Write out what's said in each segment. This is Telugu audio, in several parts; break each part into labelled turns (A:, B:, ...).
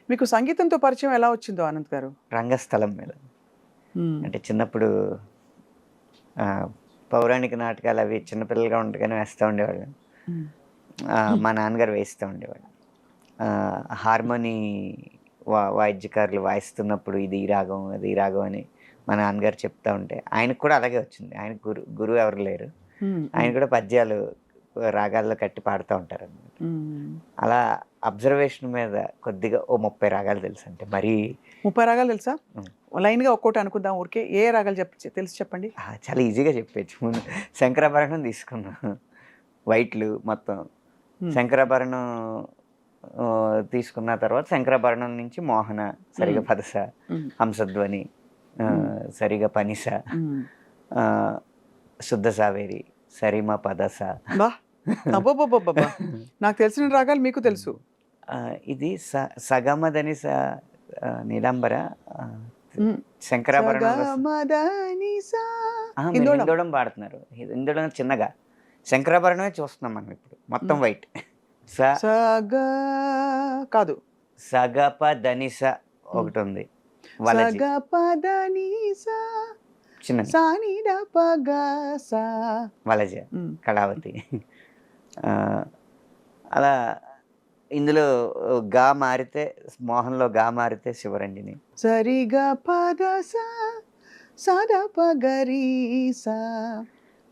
A: మీకు సంగీతంతో పరిచయం ఎలా వచ్చిందో అనంత్ గారు?
B: రంగస్థలం మీద.
A: హ్మ్.
B: అంటే చిన్నప్పుడు పౌరాణిక నాటకాలు అవి చిన్నపిల్లలుగా ఉండగానే వేస్తూ ఉండేవాళ్ళు.
A: హ్మ్.
B: మా నాన్నగారు వేస్తూ ఉండేవాళ్ళు. హార్మోనీ వాయిద్యకారులు వాయిస్తున్నప్పుడు ఇది ఈ రాగం, అది ఈ రాగం అని మా నాన్నగారు చెప్తా ఉంటే ఆయనకు కూడా అలాగే వచ్చింది. ఆయనకు గురువు ఎవరు లేరు.
A: హ్మ్.
B: ఆయన
A: హ్మ్.
B: కూడా పద్యాలు రాగాల్లో కట్టి పాడుతూ ఉంటారనమాట.
A: హ్మ్.
B: అలా అబ్జర్వేషన్ మీద కొద్దిగా ఓ 30 రాగాలు తెలుసంటే మరీ
A: 30 రాగాలు తెలుసా?
B: హ్మ్.
A: లైన్‌గా ఒక్కోటి అనుకుందాం ఊరికే. ఏ రాగాలు తెలుసు చెప్పండి?
B: చాలా ఈజీగా చెప్పేయచ్చు. ముందు శంకరాభరణం తీసుకున్నాం. వైట్లు మొత్తం.
A: హ్మ్.
B: శంకరాభరణం తీసుకున్న తర్వాత శంకరాభరణం నుంచి మోహన,
A: హ్మ్.
B: సరిగ పదస,
A: హ్మ్.
B: హంసధ్వని,
A: హ్మ్.
B: సరిగ పనిస,
A: హ్మ్.
B: ఆహ్, శుద్ధ సావేరి, సరిమ పదస.
A: అబ్బా! అబ్బబ్బబ్బబ్బబ్బా! నాకు తెలిసిన రాగాలు మీకు తెలుసు.
B: ఇది సగమదని నీలాంబర, ఆహ్,
A: హ్మ్.
B: శంకరాభరణంలో
A: సగమదనిసా
B: మీరు
A: హిందోళం.
B: హిందోళం పాడుతున్నారు. హిందోళం చిన్నగా. శంకరాభరణమే చూస్తున్నాం మనం ఇప్పుడు. మొత్తం
A: హ్మ్.
B: వైట్. స
A: సగ కాదు.
B: సగప ధనిస
A: హ్మ్.
B: ఒకటుంది. వలజి
A: సగపదనిసా
B: చిన్నది.
A: సానిదపగ సా.
B: వలజ,
A: హ్మ్.
B: కళావతి. ఆహ్, అలా ఇందులో మారితే మోహన్‌లో మారితే శివరంజని.
A: సరిగ పదస సదపగరీసా.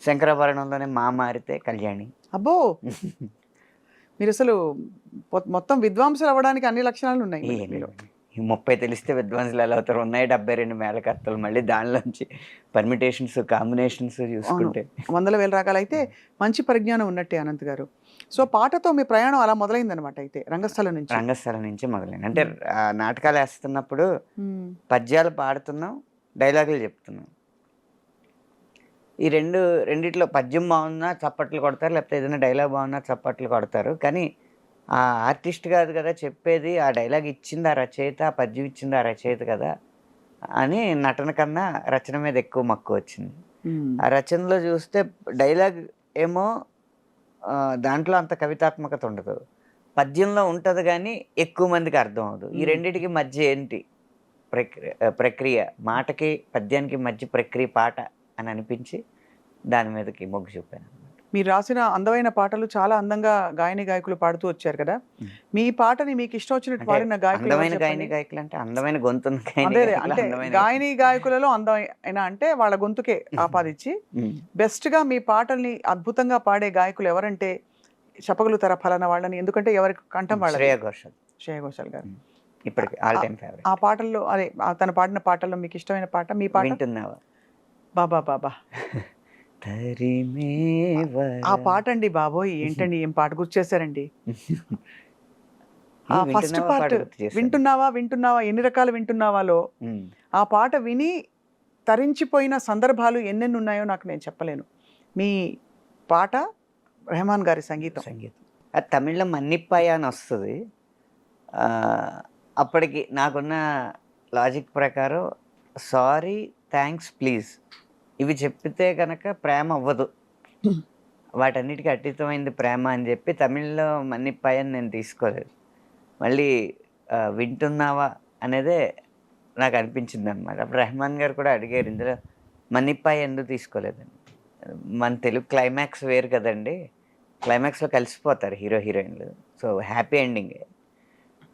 B: శంకరాభరణంలోనే మారితే కళ్యాణి.
A: అబ్బో! మీరసలు మొత్తం విద్వాంసులు అవ్వడానికి అన్ని లక్షణాలున్నాయి మీరు.
B: లేవండి. ఈ 30 తెలిస్తే విద్వాంసులు ఎలా అవుతారు? ఉన్నాయి 72 మేళకర్తలు. మళ్ళీ దానిలోంచి పర్మిటేషన్స్, కాంబినేషన్స్
A: అవును.
B: చూసుకుంటే.
A: వందల వేల రకాలైతే మంచి పరిజ్ఞానం ఉన్నట్టే అనంత్ గారు. సో, పాటతో మీ ప్రయాణం అలా మొదలైందనమాట అయితే రంగస్థలం నుంచి.
B: రంగస్థలం నుంచి మొదలైంది. అంటే
A: హ్మ్.
B: నాటకాలేస్తున్నప్పుడు
A: హ్మ్.
B: పద్యాలు పాడుతున్నాం, డైలాగులు చెప్తున్నాం. ఈ రెండిట్లో పద్యం బాగున్నా చప్పట్లు కొడతారు. లేకపోతే ఏదైనా డైలాగ్ బాగున్నా చప్పట్లు కొడతారు. కానీ ఆ ఆర్టిస్ట్ కాదు కదా చెప్పేది. ఆ డైలాగ్ ఇచ్చింది ఆ రచయిత, ఆ పద్యం ఇచ్చింది ఆ రచయిత కదా! అని నటన కన్నా రచన మీద ఎక్కువ మక్కువొచ్చింది.
A: హ్మ్.
B: ఆ రచనలో చూస్తే డైలాగ్ ఏమో దాంట్లో అంత కవితాత్మకత ఉండదు. పద్యంలో ఉంటది గానీ ఎక్కువ మందికి అర్థం అవ్వదు. ఈ
A: హ్మ్.
B: రెండిటికి మధ్య ఏంటి ప్రక్రియ మాటకి, పద్యానికి మధ్య ప్రక్రియ పాట అని అనిపించి దాని మీదకి మొగ్గు చూపాననమాట.
A: మీరు రాసిన అందమైన పాటలు చాలా అందంగా గాయని, గాయకులు పాడుతూ వచ్చారు కదా!
B: హ్మ్.
A: మీ పాటని మీకు ఇష్టం వచ్చినట్టు
B: అంటే
A: పాడిన గాయకులు ఎవరు
B: అందమైన
A: చెప్పండి?
B: గాయకులంటే అందమైన గొంతున్న
A: అదే అదే.
B: గాయకులా?
A: అంటే
B: అందమైన
A: గాయని, గాయకులలో అందమైన అంటే వాళ్ళ గొంతుకే ఆపాదించి
B: హ్మ్.
A: బెస్ట్‌గా మీ పాటల్ని అద్భుతంగా పాడే గాయకులు ఎవరంటే చెప్పగలుగుతారా ఫలానా వాళ్ళని? ఎందుకంటే ఎవరి కంఠం వాళ్ళది.
B: 'శ్రేయ ఘోషల్'.
A: శ్రేయ ఘోషాల్ గారు.
B: హ్మ్. ఇప్పటికి ఆల్
A: ఆహ్,
B: టైమ్
A: ఆ
B: ఫేవరెట్.
A: పాటల్లో అదే తను పాడిన పాటల్లో మీకిష్టమైన పాట మీ పాట?
B: వింటున్నావా?
A: 'బాబా బాబా.' ఆ
B: తరిమేవర
A: పాటండి బాబోయ్! ఏంటండి ఏం పాట గుర్తు చేశారండి. ఆ ఫస్ట్
B: వింటున్నావా పాట
A: పార్ట్
B: గుర్తు చేశాను.
A: 'వింటున్నావా వింటున్నావా ఎన్ని రకాలు వింటున్నావాలో'
B: హ్మ్.
A: ఆ పాట విని తరించిపోయిన సందర్భాలు ఎన్నెన్నున్నాయో నాకు నేను చెప్పలేను. మీ పాట, రెహమాన్ గారి సంగీతం.
B: సంగీతం. అది తమిళ్లో 'మన్నిప్పాయ' అని వస్తది. ఆహ్, అప్పటికి నాకున్న లాజిక్ ప్రకారం సారీ, థాంక్స్, ప్లీజ్ ఇవి చెప్పితే గనక ప్రేమ అవ్వదు. వాటన్నిటికి అతీతమైంది ప్రేమ అని జెప్పి తమిళ్‌లో 'మన్నిప్పాయ'ని నేను తీసుకోలేదు. మళ్ళీ 'వింటున్నావా' అనేదే నాకనిపించిందనమాట. అప్పుడు రెహమాన్ గారు కూడా అడిగారు ఇందులో 'మన్నిప్పాయ' ఎందుకు తీసుకోలేదని. మన తెలుగు క్లైమాక్స్ వేరు కదండీ! క్లైమాక్స్‌లో కలిసిపోతారు హీరో, హీరోయిన్‌లు. సో, హ్యాపీ ఎండింగే.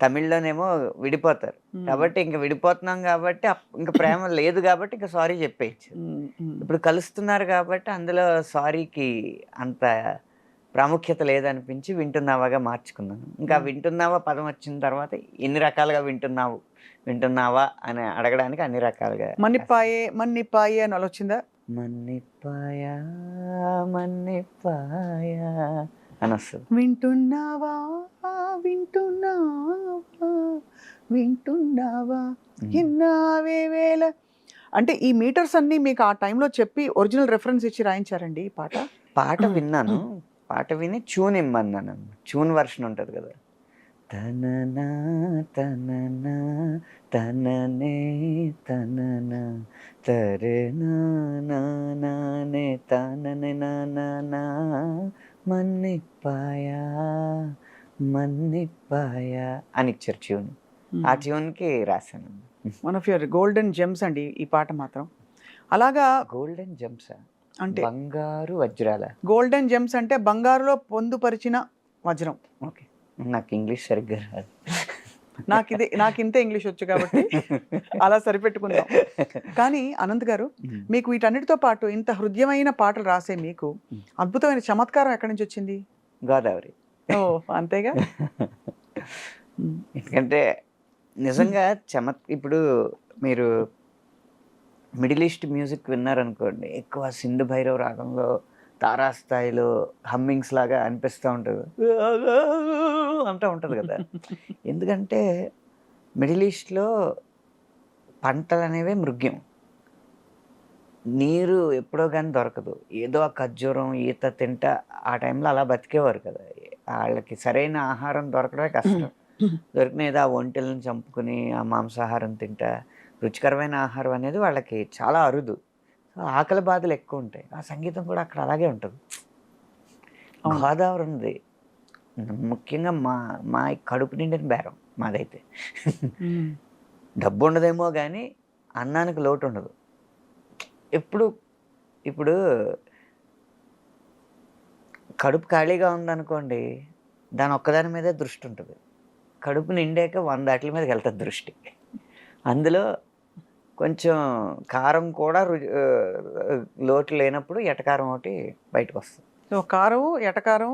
B: తమిళ్‌లోనేమో విడిపోతారు.
A: హ్మ్.
B: కాబట్టి ఇంక విడిపోతున్నాం గాబట్టి ఇంక ప్రేమ లేదు గాబట్టి ఇంక సారీ జెప్పేయచ్చు.
A: హ్మ్. హ్మ్.
B: ఇప్పుడు కలుస్తున్నారు గాబట్టి అందులో సారీకి అంత ప్రాముఖ్యత లేదనిపించి 'వింటున్నావా'గా మార్చుకున్నాను. ఇంకా
A: హ్మ్.
B: 'వింటున్నావా' పదం వచ్చిన తర్వాత ఎన్ని రకాలుగా వింటున్నావు, వింటున్నావా అని అడగడానికి అన్ని రకాలుగా రాశాను.
A: 'మన్నిప్పాయే మన్నిప్పాయే' అని అలొచ్చిందా?
B: మన్నిపాయ మన్నిపాయ అనొస్తది.
A: వింటున్నావా వింటున్నావా వింటున్నావా
B: హ్మ్.
A: ఇన్నావే వేళ అంటే ఈ మీటర్స్ అన్నీ మీకు ఆ టైంలో చెప్పి ఒరిజినల్ రిఫరెన్స్ ఇచ్చి రాయించారండి ఈ పాట?
B: పాట విన్నాను. పాట విని ట్యూన్ ఇమ్మన్నానన్నమాట. ట్యూన్ వెర్షన్ ఉంటది గదా! తననా తననా తననే తననా తరెనా నానానే తననే నానానా మన్నిపాయా మన్నిపాయా అని ఇచ్చారు ట్యూన్. ఆ ట్యూన్కి రాశాను.
A: One of your golden gems అండి ఈ పాట మాత్రం. అలాగా
B: గోల్డెన్ జెమ్సా?
A: అంటే
B: బంగారు వజ్రాల?
A: గోల్డెన్ జెమ్స్ అంటే బంగారులో పొందుపరిచిన వజ్రం.
B: ఓకే, నాకు ఇంగ్లీష్ సరిగ్గా రాదు.
A: నాకు ఇంతే ఇంగ్లీష్ వచ్చు కాబట్టి అలా సరిపెట్టుకుందాం. కానీ అనంత్ గారు, మీకు వీటన్నిటితో పాటు ఇంత హృదయమైన పాటలు రాసే మీకు అద్భుతమైన చమత్కారం ఎక్కడి నుంచి వచ్చింది?
B: గోదావరి.
A: ఓ అంతేగా.
B: ఎందుకంటే నిజంగా ఇప్పుడు మీరు మిడిల్ ఈస్ట్ మ్యూజిక్ విన్నారనుకోండి, ఎక్కువ సింధు భైరవ్ రాగంలో తారాస్థాయిలో హమ్మింగ్స్ లాగా అనిపిస్తూ ఉంటుంది, అంటూ ఉంటుంది కదా. ఎందుకంటే మిడిల్ ఈస్ట్లో పంటలు అనేవి మృగ్యం, నీరు ఎప్పుడో కానీ దొరకదు. ఏదో ఆ ఖర్జూరం ఈత తింటా ఆ టైంలో అలా బతికేవారు కదా. వాళ్ళకి సరైన ఆహారం దొరకడమే కష్టం. దొరికిన ఏదో ఆ ఒంటెలను చంపుకుని ఆ మాంసాహారం తింటా రుచికరమైన ఆహారం అనేది వాళ్ళకి చాలా అరుదు. సో ఆకలి బాధలు ఎక్కువ ఉంటాయి. ఆ సంగీతం కూడా అక్కడ అలాగే ఉంటుంది. గోదావరి ఉంది ముఖ్యంగా మా కడుపు నిండిన బేరం మాదైతే. డబ్బు ఉండదేమో కానీ అన్నానికి లోటు ఉండదు. ఇప్పుడు కడుపు ఖాళీగా ఉందనుకోండి, దాని ఒక్కదాని మీదే దృష్టి ఉంటుంది. కడుపు నిండాక 100 వాటి మీదకి వెళ్తుంది దృష్టి. అందులో కొంచెం కారం కూడా లోటు లేనప్పుడు ఎటకారం ఒకటి బయటకు వస్తుంది.
A: సో కారం, ఎటకారం,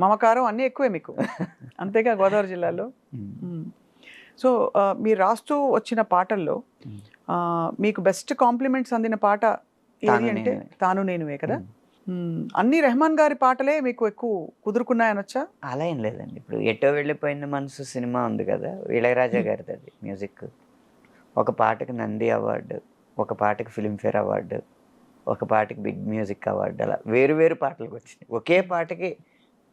A: మమకారం అన్నీ ఎక్కువే మీకు, అంతేగా గోదావరి జిల్లాలో. సో మీరు రాస్తూ వచ్చిన పాటల్లో మీకు బెస్ట్ కాంప్లిమెంట్స్ అందిన పాట ఏది అంటే తాను నేనువే కదా. అన్ని రెహమాన్ గారి పాటలే మీకు ఎక్కువ కుదురుకున్నాయనొచ్చా?
B: అలా ఏం లేదండి. ఇప్పుడు ఎటో వెళ్ళిపోయిన మనసు సినిమా ఉంది కదా, ఇళయరాజా గారిది. అది మ్యూజిక్. ఒక పాటకి నంది అవార్డు, ఒక పాటకి ఫిల్మ్ఫేర్ అవార్డు, ఒక పాటకి బిగ్ మ్యూజిక్ అవార్డు, అలా వేరు వేరు పాటలకు వచ్చినాయి. ఒకే పాటకి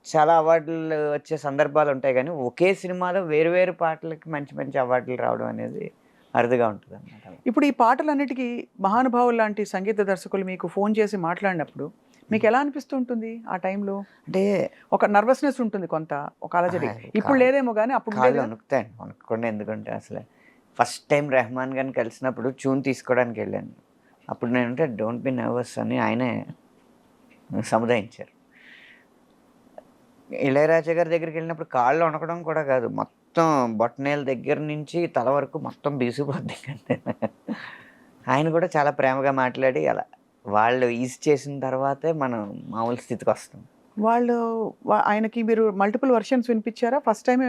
B: చాలా అవార్డులు వచ్చే సందర్భాలు ఉంటాయి, కానీ ఒకే సినిమాలో వేరు వేరు పాటలకి మంచి మంచి అవార్డులు రావడం అనేది అరుదుగా ఉంటుంది అన్నమాట.
A: ఇప్పుడు ఈ పాటలన్నిటికీ మహానుభావులు లాంటి సంగీత దర్శకులు మీకు ఫోన్ చేసి మాట్లాడినప్పుడు మీకు ఎలా అనిపిస్తూ ఉంటుంది ఆ టైంలో?
B: అంటే
A: ఒక నర్వస్నెస్ ఉంటుంది, కొంత ఒక అలజడి. ఇప్పుడు లేదేమో కానీ అప్పుడు
B: వణుకుతాయండి. వణుకోండి. ఎందుకంటే అసలు ఫస్ట్ టైం రెహమాన్ గారిని కలిసినప్పుడు ట్యూన్ తీసుకోవడానికి వెళ్ళాను. అప్పుడు నేనంటే డోంట్ బి నర్వస్ అని ఆయనే సముదాయించారు. ఇళయరాజా గారి దగ్గరికి వెళ్ళినప్పుడు కాళ్ళు వణకడం కూడా కాదు, మొత్తం బొట్టనేల దగ్గర నుంచి తల వరకు మొత్తం బీసిపోద్ది. ఆయన కూడా చాలా ప్రేమగా మాట్లాడి అలా వాళ్ళు ఈజ్ చేసిన తర్వాతే మనం మామూలు స్థితికి వస్తాం.
A: ఆయనకి మీరు మల్టిపుల్ వర్షన్స్ వినిపించారా? ఫస్ట్ టైం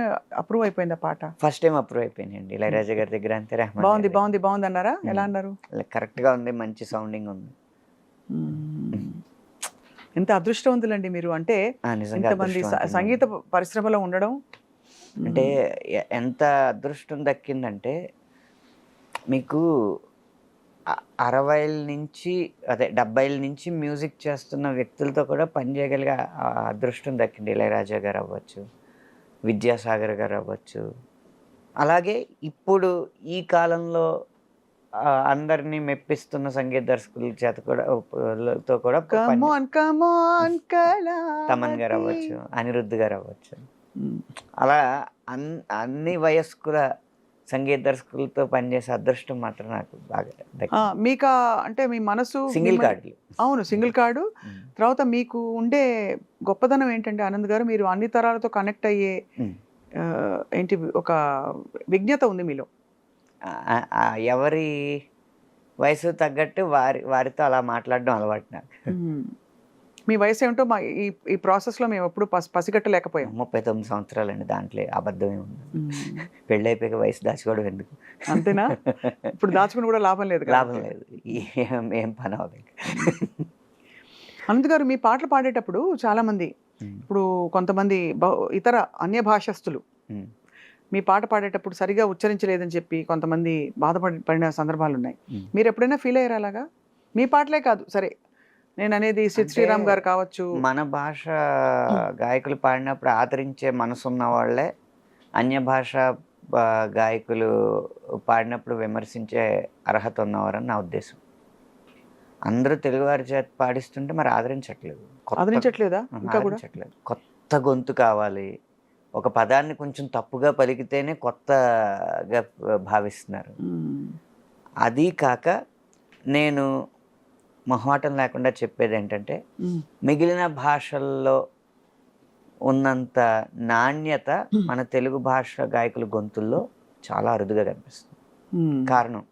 A: అప్రూవ్ అయిపోయింది ఆ పాట?
B: ఫస్ట్ టైం అప్రూవ్ అయిపోయిందండి ఇళయరాజా గారి దగ్గర. అంతే. రెహమాన్
A: బాగుంది బాగుంది బాగుంది అన్నారా? ఎలా అన్నారు?
B: కరెక్ట్గా ఉంది, మంచి సౌండింగ్ ఉంది.
A: ఎంత అదృష్టవంతులండి మీరు. అంటే ఇంతమంది సంగీత పరిశ్రమలో ఉండడం
B: అంటే ఎంత అదృష్టం దక్కిందంటే, మీకు 60ల నుంచి 70ల నుంచి మ్యూజిక్ చేస్తున్న వ్యక్తులతో కూడా పనిచేయగలిగే అదృష్టం దక్కింది. ఇళయరాజా గారు అవ్వచ్చు, విద్యాసాగర్ గారు అవ్వచ్చు. అలాగే ఇప్పుడు ఈ కాలంలో అందరినీ మెప్పిస్తున్న సంగీత దర్శకుల చేత కూడా తమన్ గారు అవ్వచ్చు, అనిరుద్ధ్ గారు అవ్వచ్చు. అలా అన్ని వయస్కుల సంగీత దర్శకులతో పనిచేసే అదృష్టం మాత్రం నాకు బాగా
A: మీకు. అంటే మీ మనసు
B: సింగిల్ కార్డులు.
A: అవును, సింగిల్ కార్డు. తర్వాత మీకు ఉండే గొప్పదనం ఏంటంటే ఆనంద్ గారు, మీరు అన్ని తరాలతో కనెక్ట్ అయ్యే ఏంటి ఒక విజ్ఞత ఉంది మీలో.
B: ఎవరి వయసు తగ్గట్టు వారితో అలా మాట్లాడడం అలవాటు నాకు.
A: మీ వయసు ఏమిటో ఈ ప్రాసెస్లో మేము ఎప్పుడు పసిగట్టలేకపోయాం.
B: 39 సంవత్సరాలండి. దాంట్లో అబద్ధమే ఉంది. పెళ్ళి అయిపోయాక వయసు దాచుకోవడం ఎందుకు?
A: అంతేనా? ఇప్పుడు దాచుకుని కూడా లాభం లేదు.
B: లాభం లేదు, ఏం పని అవ్వదు.
A: అనంత్ గారు, మీ పాటలు పాడేటప్పుడు చాలామంది, ఇప్పుడు కొంతమంది ఇతర అన్య భాషస్థులు మీ పాట పాడేటప్పుడు సరిగా ఉచ్చరించలేదని చెప్పి కొంతమంది బాధపడిన సందర్భాలు ఉన్నాయి. మీరు ఎప్పుడైనా ఫీల్ అయ్యారు అలాగా? మీ పాటలే కాదు, సరే నేను అనేది సిద్ శ్రీరామ్ గారు కావచ్చు.
B: మన భాష గాయకులు పాడినప్పుడు ఆదరించే మనసు ఉన్న వాళ్ళే అన్య భాష గాయకులు పాడినప్పుడు విమర్శించే అర్హత ఉన్నవారని నా ఉద్దేశం. అందరూ తెలుగువారి చేత పాడిస్తుంటే మరి ఆదరించట్లేదా?
A: ఇంకా కూడా
B: కొత్త గొంతు కావాలి, ఒక పదాన్ని కొంచెం తప్పుగా పలికితేనే కొత్తగా భావిస్తున్నారు. అది కాక నేను మొహమాటం లేకుండా చెప్పేది ఏంటంటే, మిగిలిన భాషల్లో ఉన్నంత నాణ్యత మన తెలుగు భాష గాయకుల గొంతుల్లో చాలా అరుదుగా కనిపిస్తుంది. కారణం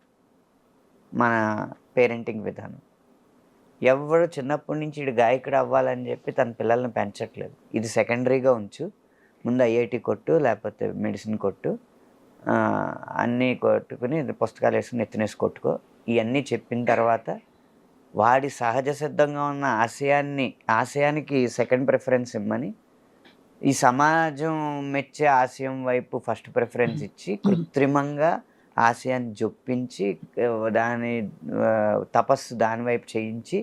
B: మన పేరెంటింగ్ విధానం. ఎవరు చిన్నప్పటి నుంచి ఇడు గాయకుడు అవ్వాలని చెప్పి తన పిల్లల్ని పెంచట్లేదు. ఇది సెకండరీగా ఉంచు, ముందు ఐఐటి కొట్టు, లేకపోతే మెడిసిన్ కొట్టు, అన్నీ కొట్టుకుని పుస్తకాలు వేసుకుని ఎత్తినేసి కొట్టుకో, ఇవన్నీ చెప్పిన తర్వాత వాడి సహజ సిద్ధంగా ఉన్న ఆశయానికి సెకండ్ ప్రిఫరెన్స్ ఇమ్మని, ఈ సమాజం మెచ్చే ఆశయం వైపు ఫస్ట్ ప్రిఫరెన్స్ ఇచ్చి కృత్రిమంగా ఆశయాన్ని జొప్పించి దాని తపస్సు దాని వైపు చేయించి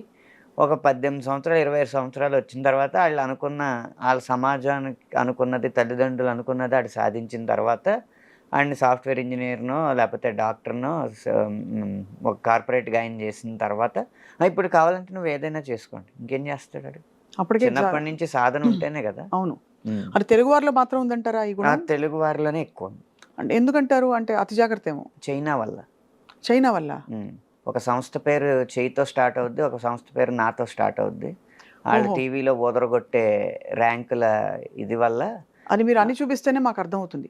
B: ఒక 18 సంవత్సరాలు 25 సంవత్సరాలు వచ్చిన తర్వాత వాళ్ళ సమాజానికి అనుకున్నది, తల్లిదండ్రులు అనుకున్నది ఆడు సాధించిన తర్వాత ఆడిని సాఫ్ట్వేర్ ఇంజనీర్నో లేకపోతే డాక్టర్నో ఒక కార్పొరేట్ గాయన చేసిన తర్వాత ఇప్పుడు కావాలంటే నువ్వు ఏదైనా చేసుకోండి, ఇంకేం చేస్తాడు ఆడు?
A: అప్పటికే
B: చిన్నప్పటి నుంచి సాధన ఉంటేనే కదా.
A: అవును. అది తెలుగు వారిలో మాత్రం ఉందంటారా ఈ గుణం?
B: తెలుగు వారిలోనే ఎక్కువ ఉంది.
A: అంటే ఎందుకంటారు? అంటే అతి జాగ్రత్త ఏమో.
B: చైనా వల్ల.
A: చైనా వల్ల?
B: ఒక సంస్థ పేరు చేయితో స్టార్ట్ అవుద్ది, ఒక సంస్థ పేరు నాతో స్టార్ట్ అవుద్ది. వాళ్ళు టీవీలో ఓదరగొట్టే ర్యాంకుల ఇది వల్ల.
A: అది మీరు అని చూపిస్తేనే మాకు అర్థమవుతుంది.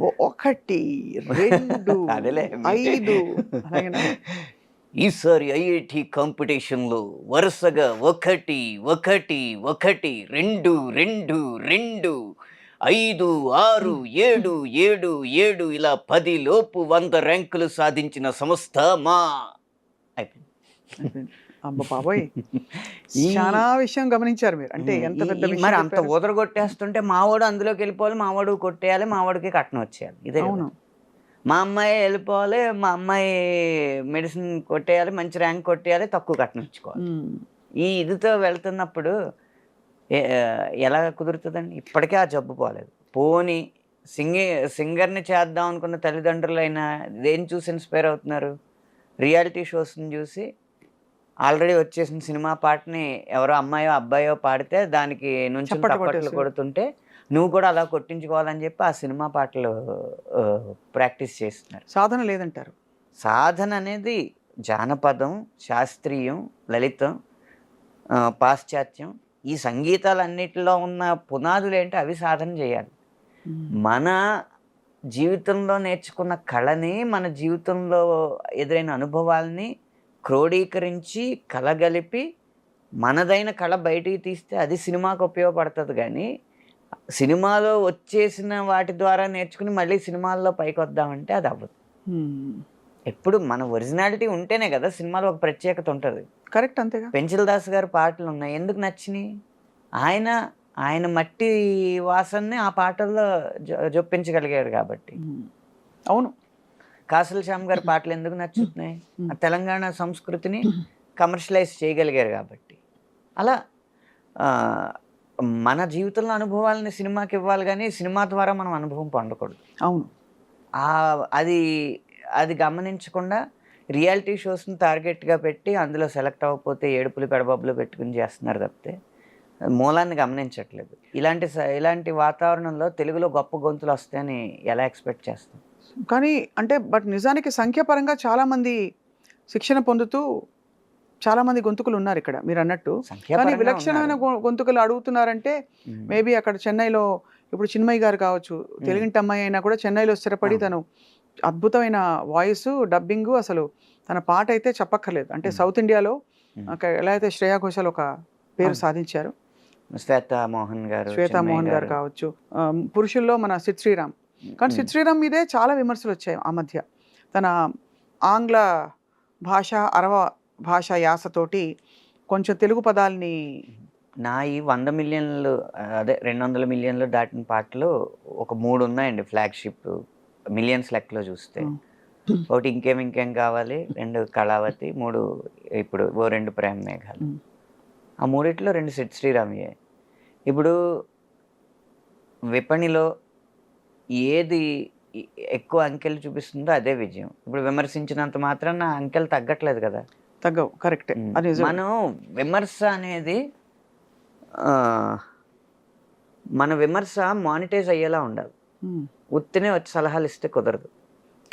A: 1 2 5
B: ఈసారి ఐఐటి కాంపిటీషన్లో వరుసగా 1 1 1 2 2 2 5 6 7 7 7 ఇలా 10 లోపు 100 ర్యాంకులు సాధించిన సంస్థ మా అయిపోయింది.
A: అమ్మ బాబోయ్, చాలా విషయం గమనించారు మీరు. అంటే ఎంత పెద్ద విషయం.
B: మరి అంత ఊదరగొట్టేస్తుంటే మావాడు అందులోకి వెళ్ళిపోవాలి, మావాడు కొట్టేయాలి, మావాడికి కట్నం వచ్చేయాలి. ఇదే.
A: అవును.
B: మా అమ్మాయి వెళ్ళిపోవాలి, మా అమ్మాయి మెడిసిన్ కొట్టేయాలి, మంచి ర్యాంక్ కొట్టేయాలి, తక్కువ కట్నం ఇచ్చుకోవాలి. ఈ ఇదితో వెళ్తున్నప్పుడు ఎలా కుదురుతుందండి? ఇప్పటికే ఆ జబ్బు పోలేదు. పోనీ సింగర్ని చేద్దాం అనుకున్న తల్లిదండ్రులైనా దేని చూసి ఇన్స్పైర్ అవుతున్నారు? రియాలిటీ షోస్ని చూసి. ఆల్రెడీ వచ్చేసిన సినిమా పాటని ఎవరో అమ్మాయో అబ్బాయో పాడితే దానికి నుంచి చప్పట్లు కొడుతుంటే నువ్వు కూడా అలా కొట్టించుకోవాలని చెప్పి ఆ సినిమా పాటలు ప్రాక్టీస్ చేస్తున్నారు.
A: సాధన లేదంటారు?
B: సాధన అనేది జానపదం, శాస్త్రీయం, లలితం, పాశ్చాత్యం, ఈ సంగీతాలన్నిటిలో ఉన్న పునాదులు ఏంటి, అవి సాధన చేయాలి. మన జీవితంలో నేర్చుకున్న కళని, మన జీవితంలో ఎదురైన అనుభవాల్ని క్రోడీకరించి కలగలిపి మనదైన కళ బయటికి తీస్తే అది సినిమాకు ఉపయోగపడుతుంది. కానీ సినిమాలో వచ్చేసిన వాటి ద్వారా నేర్చుకుని మళ్ళీ సినిమాల్లో పైకి వద్దామంటే అది అవ్వదు. ఎప్పుడు మన ఒరిజినాలిటీ ఉంటేనే కదా సినిమాలో ఒక ప్రత్యేకత ఉంటుంది.
A: కరెక్ట్, అంతేగా.
B: పెంచిల్ దాస్ గారి పాటలు ఉన్నాయి, ఎందుకు నచ్చినాయి? ఆయన మట్టి వాసనని ఆ పాటల్లో జొప్పించగలిగాడు కాబట్టి.
A: అవును.
B: కాసుల శ్యామ్ గారి పాటలు ఎందుకు నచ్చుతున్నాయి? ఆ తెలంగాణ సంస్కృతిని కమర్షియలైజ్ చేయగలిగారు కాబట్టి. అలా మన జీవితంలో అనుభవాలని సినిమాకి ఇవ్వాలి, కానీ సినిమా ద్వారా మనం అనుభవం పొందకూడదు.
A: అవును.
B: అది గమనించకుండా రియాలిటీ షోస్ని టార్గెట్గా పెట్టి అందులో సెలెక్ట్ అవ్వకపోతే ఏడుపులు పెడబబ్బులు పెట్టుకుని చేస్తున్నారు తప్పితే మూలాన్ని గమనించట్లేదు. ఇలాంటి వాతావరణంలో తెలుగులో గొప్ప గొంతులు వస్తాయని ఎలా ఎక్స్పెక్ట్ చేస్తాం?
A: కానీ బట్ నిజానికి సంఖ్యాపరంగా చాలామంది శిక్షణ పొందుతూ చాలామంది గొంతుకులు ఉన్నారు ఇక్కడ మీరు అన్నట్టు. కానీ విలక్షణమైన గొంతుకులు అడుగుతున్నారంటే మేబీ అక్కడ చెన్నైలో ఇప్పుడు చిన్మయి గారు కావచ్చు, తెలుగింటి అమ్మాయి అయినా కూడా చెన్నైలో స్థిరపడి తను అద్భుతమైన వాయిస్, డబ్బింగ్, అసలు తన పాట అయితే చెప్పక్కర్లేదు. అంటే సౌత్ ఇండియాలో ఎలా అయితే శ్రేయా ఘోషాల్ ఒక పేరు సాధించారు,
B: శ్వేతా మోహన్ గారు
A: కావచ్చు, పురుషుల్లో మన సిద్ శ్రీరామ్. కానీ సిద్ శ్రీరామ్ మీదే చాలా విమర్శలు వచ్చాయి ఆ మధ్య. తన ఆంగ్ల భాష, అరవ భాష యాసతోటి కొంచెం తెలుగు పదాలని.
B: నా ఈ 100 మిలియన్లు అదే 200 మిలియన్లు దాటిన పాటలు ఒక 3 ఉన్నాయండి ఫ్లాగ్షిప్, మిలియన్స్ లెక్కలో చూస్తే. ఒకటి ఇంకేం కావాలి, 2 కళావతి, 3 ఇప్పుడు 2 ప్రేమ మేఘాలు. ఆ 3 2 సిద్ శ్రీరామయ్యే. ఇప్పుడు విపణిలో ఏది ఎక్కువ అంకెలు చూపిస్తుందో అదే విజయం. ఇప్పుడు విమర్శించినంత మాత్రాన అంకెలు తగ్గట్లేదు కదా.
A: తగ్గవు, కరెక్టే.
B: మనం విమర్శ అనేది మన విమర్శ మానిటైజ్ అయ్యేలా ఉండాలి. ఉత్తినే వచ్చి సలహాలు ఇస్తే కుదరదు.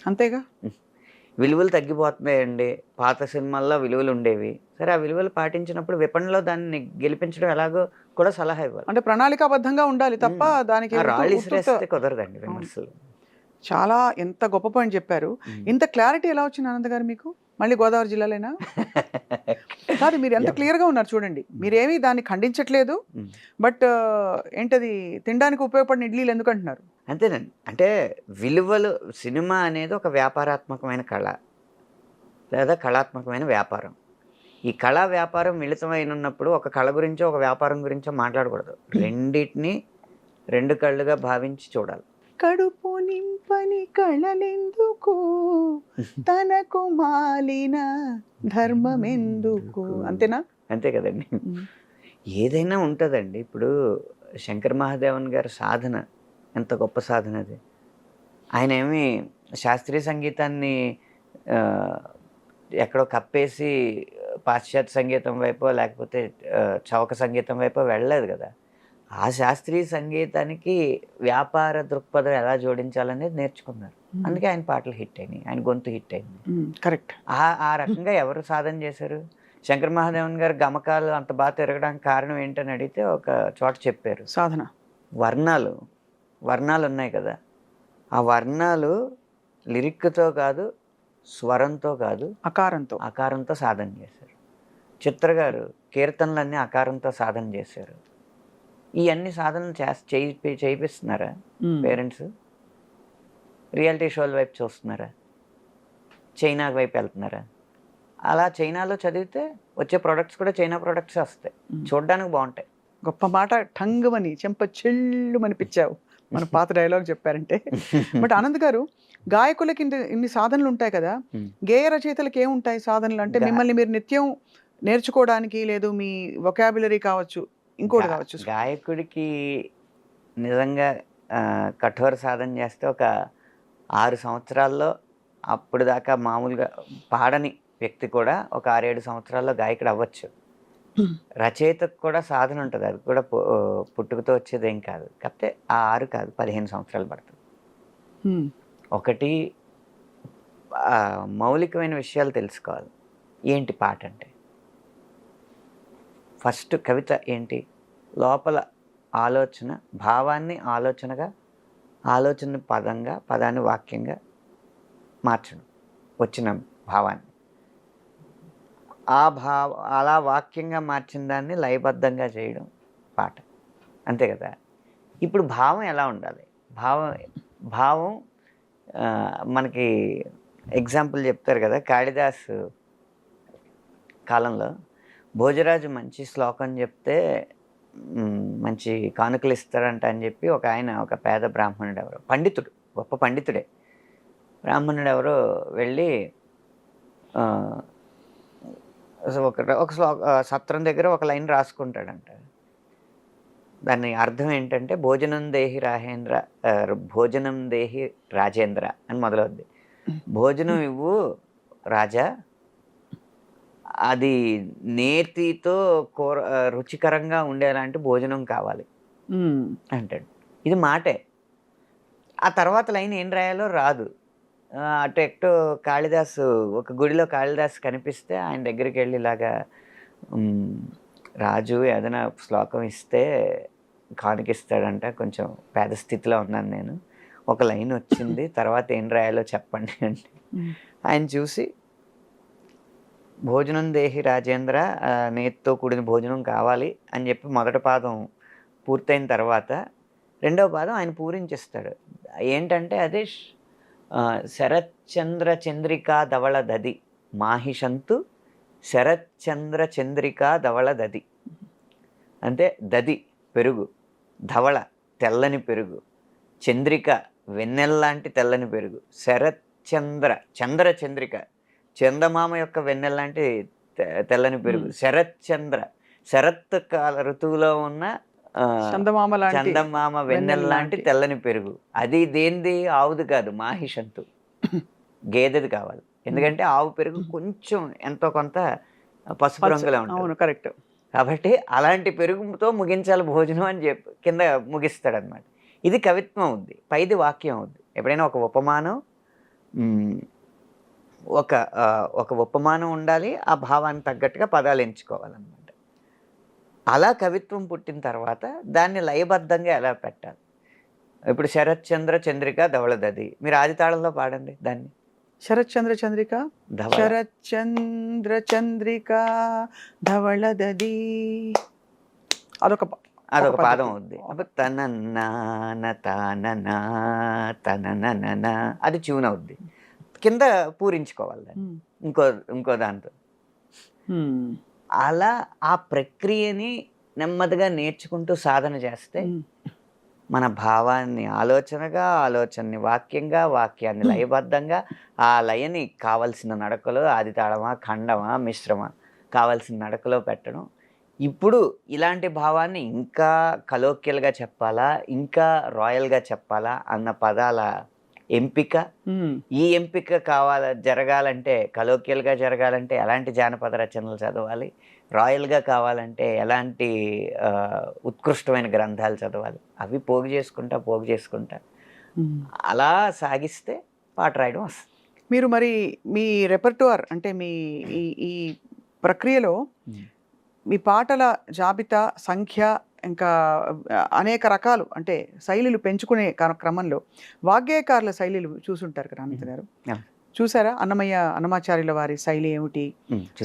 A: అంతేగా.
B: విలువలు తగ్గిపోతున్నాయండి. పాత సినిమాల్లో విలువలు ఉండేవి. సరే, ఆ విలువలు పాటించినప్పుడు విపణిలో దాన్ని గెలిపించడం ఎలాగో కూడా సలహా ఇవ్వాలి.
A: అంటే ప్రణాళికాబద్ధంగా ఉండాలి తప్ప దానికి
B: రాళ్ళు ఇసిరేస్తే కుదరదండి విమర్శలు.
A: చాలా ఎంత గొప్ప పాయింట్ చెప్పారు. ఇంత క్లారిటీ ఎలా వచ్చింది ఆనంద్ గారు మీకు? మళ్ళీ గోదావరి జిల్లాలేనా? కాదు, మీరు ఎంత క్లియర్గా ఉన్నారు చూడండి. మీరేమీ దాన్ని ఖండించట్లేదు. బట్ ఏంటది, తినడానికి ఉపయోగపడిన ఇడ్లీలు ఎందుకు అంటున్నారు?
B: అంతేనండి. అంటే విలువలు, సినిమా అనేది ఒక వ్యాపారాత్మకమైన కళ లేదా కళాత్మకమైన వ్యాపారం. ఈ కళా వ్యాపారం మిళితమైనప్పుడు ఒక కళ గురించో ఒక వ్యాపారం గురించో మాట్లాడకూడదు. రెండింటిని రెండు కళ్ళుగా భావించి చూడాలి.
A: కడుపు నింపని కళలెందుకు, తనకు మాలిన ధర్మమెందుకు. అంతేనా?
B: అంతే కదండి. ఏదైనా ఉంటుందండి. ఇప్పుడు శంకర్ మహాదేవన్ గారి సాధన ఎంత గొప్ప సాధన అది. ఆయన ఏమి శాస్త్రీయ సంగీతాన్ని ఎక్కడో కప్పేసి పాశ్చాత్య సంగీతం వైపో లేకపోతే చౌక సంగీతం వైపో వెళ్ళలేదు కదా. ఆ శాస్త్రీయ సంగీతానికి వ్యాపార దృక్పథం ఎలా జోడించాలనేది నేర్చుకున్నారు. అందుకే ఆయన పాటలు హిట్ అయినాయి, ఆయన గొంతు హిట్ అయింది.
A: కరెక్ట్.
B: ఆ రకంగా ఎవరు సాధన చేశారు? శంకర్ మహాదేవన్ గారు గమకాలు అంత బాగా తిరగడానికి కారణం ఏంటని అడిగితే ఒక చోట చెప్పారు,
A: సాధన.
B: వర్ణాలు ఉన్నాయి కదా, ఆ వర్ణాలు లిరిక్తో కాదు, స్వరంతో కాదు, అకారంతో సాధన చేశారు. చిత్ర గారు కీర్తనలన్నీ అకారంతో సాధన చేశారు. ఇవన్నీ సాధనలు చేయిస్తున్నారా పేరెంట్స్? రియాలిటీ షోల వైపు చూస్తున్నారా? చైనా వైపు వెళ్తున్నారా? అలా చైనాలో చదివితే వచ్చే ప్రొడక్ట్స్ కూడా చైనా ప్రొడక్ట్స్ వస్తాయి, చూడడానికి బాగుంటాయి.
A: గొప్ప మాట, టంగుమని చెంప చెల్లు అనిపించావు. మన పాత డైలాగ్ చెప్పారంటే. బట్ ఆనంద్ గారు, గాయకులకి ఇన్ని సాధనలు ఉంటాయి కదా, గేయ రచయితలకి ఏముంటాయి సాధనలు? అంటే మిమ్మల్ని మీరు నిత్యం నేర్చుకోవడానికి, లేదు మీ వొకాబులరీ కావచ్చు, ఇంకోటి కావచ్చు.
B: గాయకుడికి నిజంగా కఠోర సాధన చేస్తే ఒక 6 సంవత్సరాల్లో, అప్పుడు దాకా మామూలుగా పాడని వ్యక్తి కూడా ఒక 6-7 సంవత్సరాల్లో గాయకుడు అవ్వచ్చు. రచయితకు కూడా సాధన ఉంటుంది, అది కూడా పుట్టుకతో వచ్చేదేం కాదు. కాకపోతే ఆ 6 కాదు 15 సంవత్సరాలు పడుతుంది. ఒకటి, మౌలికమైన విషయాలు తెలుసుకోవాలి. ఏంటి పాట అంటే? ఫస్ట్ కవిత ఏంటి? లోపల ఆలోచన, భావాన్ని ఆలోచనగా, ఆలోచన పదంగా, పదాన్ని వాక్యంగా మార్చడం, వచ్చిన భావాన్ని అలా వాక్యంగా మార్చిన దాన్ని లయబద్ధంగా చేయడం పాట. అంతే కదా. ఇప్పుడు భావం ఎలా ఉండాలి? భావం మనకి ఎగ్జాంపుల్ చెప్తారు కదా, కాళిదాసు కాలంలో భోజరాజు మంచి శ్లోకం చెప్తే మంచి కానుకలు ఇస్తారంట అని చెప్పి ఒక పేద బ్రాహ్మణుడు ఎవరో, పండితుడు, గొప్ప పండితుడే, బ్రాహ్మణుడు ఎవరో వెళ్ళి ఒక సత్రం దగ్గర ఒక లైన్ రాసుకుంటాడంట. దాని అర్థం ఏంటంటే, భోజనం దేహి రాజేంద్ర అని మొదలవుద్ది. భోజనం ఇవ్వు రాజా, అది నేతితో రుచికరంగా ఉండేలాంటి భోజనం కావాలి అంటాడు. ఇది మాటే. ఆ తర్వాత లైన్ ఏం రాయాలో రాదు. అటు కాళిదాసు, ఒక గుడిలో కాళిదాసు కనిపిస్తే ఆయన దగ్గరికి వెళ్ళి ఇలాగా, రాజు ఏదైనా శ్లోకం ఇస్తే కానుకిస్తాడంట, కొంచెం పేద స్థితిలో ఉన్నాను నేను, ఒక లైన్ వచ్చింది, తర్వాత ఏం రాయాలో చెప్పండి అంటే ఆయన చూసి, భోజనం దేహి రాజేంద్ర, నేతితో కూడిన భోజనం కావాలి అని చెప్పి మొదటి పాదం పూర్తయిన తర్వాత రెండవ పాదం ఆయన పూరించిస్తాడు. ఏంటంటే అదే శరత్చంద్ర చంద్రికా ధవళ దది మాహిషంతు శరత్చంద్ర చంద్రికా ధవళ దది. అంటే దది పెరుగు, ధవళ తెల్లని పెరుగు, చంద్రిక వెన్నెల్లాంటి తెల్లని పెరుగు, శరత్చంద్ర చంద్రిక చందమామ యొక్క వెన్నెల్లాంటి తెల్లని పెరుగు, శరత్ కాల ఋతువులో ఉన్న చందమామ వెన్నెల్లాంటి తెల్లని పెరుగు. అది దేనిది? ఆవుది కాదు, మాహిషంతు, గేదెది కావాలి. ఎందుకంటే ఆవు పెరుగు కొంచెం ఎంతో కొంత పసుపు రంగులో ఉంటుంది.
A: కరెక్ట్.
B: కాబట్టి అలాంటి పెరుగుతో ముగించాలి భోజనం అని చెప్పి కింద ముగిస్తాడనమాట. ఇది కవిత్వం అవుద్ది, పైది వాక్యం అవుద్ది. ఎప్పుడైనా ఒక ఉపమానం ఒక ఉపమానం ఉండాలి, ఆ భావానికి తగ్గట్టుగా పదాలు ఎంచుకోవాలన్నమాట. అలా కవిత్వం పుట్టిన తర్వాత దాన్ని లయబద్ధంగా ఎలా పెట్టాలి. ఇప్పుడు శరత్చంద్ర చంద్రిక ధవళదది, మీరు ఆది తాళంలో పాడండి దాన్ని.
A: శరత్చంద్ర చంద్రిక,
B: ధవళ
A: శరత్చంద్ర చంద్రిక ధవళదది, అదొక
B: అదొక
A: పద్ధతి.
B: పాదం అవుద్ది. అప్పుడు తనన్న తనన అది ట్యూన్ అవుద్ది. కింద పూరించుకోవాలి దాన్ని ఇంకో దాంతో. అలా ఆ ప్రక్రియని నెమ్మదిగా నేర్చుకుంటూ సాధన చేస్తే మన భావాన్ని ఆలోచనగా, ఆలోచనని వాక్యంగా, వాక్యాన్ని లయబద్ధంగా, ఆ లయని కావలసిన నడకలో ఆది తాళమా, ఖండమా, మిశ్రమా కావలసిన నడకలో పెట్టడం. ఇప్పుడు ఇలాంటి భావాన్ని ఇంకా కలోక్యల్గా చెప్పాలా, ఇంకా రాయల్గా చెప్పాలా అన్న పదాల ఎంపిక, ఈ ఎంపిక జరగాలంటే, కలోక్యల్గా జరగాలంటే ఎలాంటి జానపద రచనలు చదవాలి, రాయల్గా కావాలంటే ఎలాంటి ఉత్కృష్టమైన గ్రంథాలు చదవాలి, అవి పోగు చేసుకుంటా అలా సాగిస్తే పాట రాయడం వస్తుంది.
A: మీరు మరి మీ రెపర్టుఆర్ అంటే మీ ఈ ప్రక్రియలో మీ పాటల జాబితా, సంఖ్య, ఇంకా అనేక రకాలు అంటే శైలులు పెంచుకునే క్రమంలో వాగ్గేయకారుల శైలిలు చూసుంటారు కదా అనంత్ గారు, చూసారా? అన్నమాచార్యుల వారి శైలి ఏమిటి?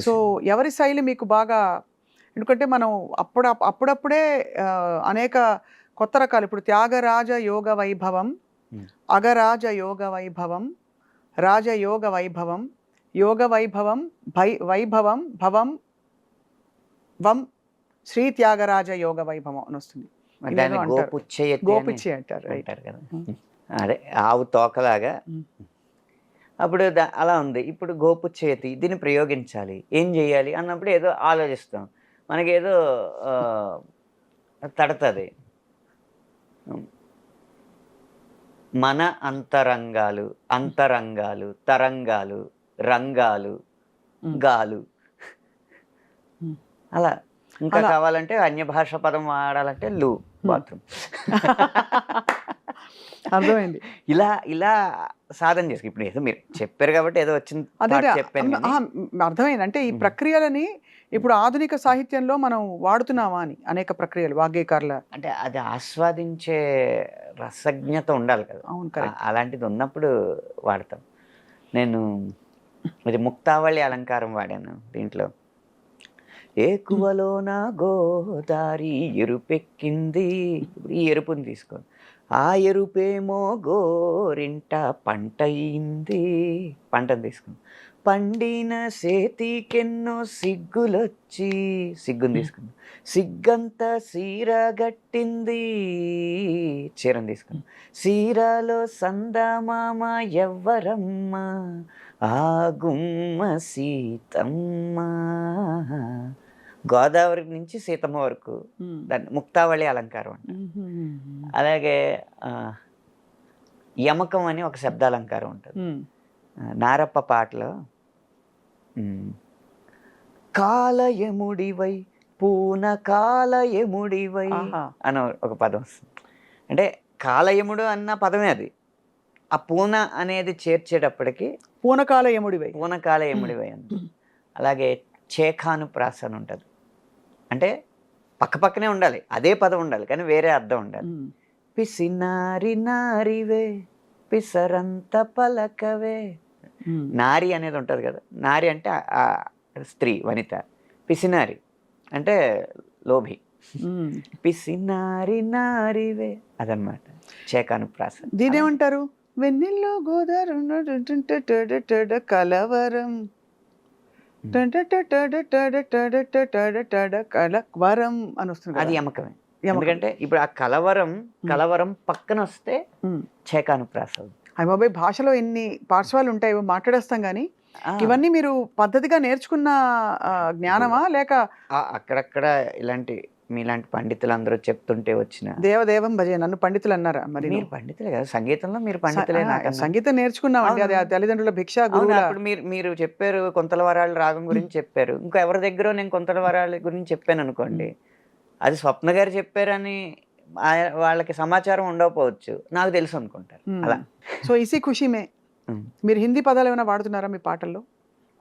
A: సో ఎవరి శైలి మీకు బాగా? ఎందుకంటే మనం అప్పుడప్పుడే అనేక కొత్త రకాలు, ఇప్పుడు త్యాగరాజ యోగ వైభవం, అగరాజ యోగ వైభవం, రాజయోగ వైభవం, యోగ వైభవం, వైభవం భవం వం, శ్రీ త్యాగరాజ యోగ వైభవం అని వస్తుంది. గోపిచ్చే అంటారు
B: కదా, అదే ఆవు తోకలాగా. అప్పుడు అలా ఉంది. ఇప్పుడు గోపుచ్చేతి దీన్ని ప్రయోగించాలి, ఏం చేయాలి అన్నప్పుడు ఏదో ఆలోచిస్తాం, మనకేదో తడతది. మన అంతరంగాలు, తరంగాలు, రంగాలు, గాలు, అలా. ఇంకా కావాలంటే అన్య భాష పదం వాడాలంటే లు, బాత్రూమ్.
A: అర్థమైంది.
B: ఇలా సాధన చేసి ఇప్పుడు ఏదో మీరు చెప్పారు కాబట్టి ఏదో వచ్చింది చెప్పాను.
A: అర్థమైంది. అంటే ఈ ప్రక్రియలని ఇప్పుడు ఆధునిక సాహిత్యంలో మనం వాడుతున్నామా అని, అనేక ప్రక్రియలు వాగ్గేయకారుల
B: అంటే అది ఆస్వాదించే రసజ్ఞత ఉండాలి కదా.
A: అవును, కరెక్ట్.
B: అలాంటిది ఉన్నప్పుడు వాడతాం. నేను ఇది ముక్తావళి అలంకారం వాడాను దీంట్లో. ఏకువలో నా గోదారి ఎరుపెక్కింది, ఈ ఎరుపుని తీసుకోండి. ఆ ఎరుపేమో గోరింట పంటయింది, పంటను తీసుకుంది. పండిన సేతికెన్నో సిగ్గులొచ్చి, సిగ్గుని తీసుకుంది. సిగ్గంతా సీర గట్టింది, చీరను తీసుకుంది. సీరలో సందమామ ఎవ్వరమ్మ, ఆ గుమ్మ సీతమ్మ. గోదావరి నుంచి సీతమ్మ వరకు దాన్ని ముక్తావళి అలంకారం అంట. అలాగే యమకం అని ఒక శబ్దాలంకారం ఉంటుంది నారప్ప పాటలో. కాలయముడివై పూన కాలయముడివై అని ఒక పదం వస్తుంది. అంటే కాలయముడు అన్న పదమే అది. ఆ పూన అనేది చేర్చేటప్పటికి పూనకాలయముడివై అంట. అలాగే చేఖానుప్రాస అని ఉంటుంది. అంటే పక్కనే ఉండాలి, అదే పదం ఉండాలి, కానీ వేరే అర్థం ఉండాలి. పిసినారి నారివే పిసరంత పలకవే. నారి అనేది ఉంటుంది కదా, నారి అంటే స్త్రీ, వనిత. పిసినారి అంటే లోభి. పిసినారి నారివే అదనమాట చేఖానుప్రాస.
A: దీనేమంటారు? వెన్నెల్లో గోదావరి కలవరం కలవరం అని వస్తుంది.
B: అది యమకమే. ఎందుకంటే ఇప్పుడు ఆ కలవరం పక్కన వస్తే చేఖానుప్రాస.
A: అయ్య బాబాయ్, భాషలో ఎన్ని పార్శ్వాలు ఉంటాయో మాట్లాడేస్తాం కానీ ఇవన్నీ మీరు పద్ధతిగా నేర్చుకున్న జ్ఞానమా లేక
B: అక్కడక్కడ ఇలాంటి మీలాంటి పండితులు అందరూ చెప్తుంటే వచ్చిన.
A: దేవదేవం భజే నన్ను పండితులు అన్నారా మరి
B: మీరు
A: నువ్వు?
B: పండితులే కదా, సంగీతంలో మీరు పండితులే నాకన్నా.
A: సంగీతం నేర్చుకున్నామండి, అది ఆ
B: అవును.
A: తల్లిదండ్రుల భిక్ష
B: అవును.
A: గురువుల.
B: అప్పుడు మీరు మీరు చెప్పారు కొంతల వరాలు రాగం గురించి చెప్పారు. ఇంకా ఎవరి దగ్గరో నేను కొంతల వరాల గురించి చెప్పాననుకోండి, అది స్వప్న గారు చెప్పారని వాళ్ళకి సమాచారం ఉండకపోవచ్చు. నాకు తెలుసు అనుకుంటారు. అలా.
A: సో ఇసి ఖుషి మే
B: హ్మ్.
A: మీరు హిందీ పదాలు ఏమైనా వాడుతున్నారా మీ పాటల్లో?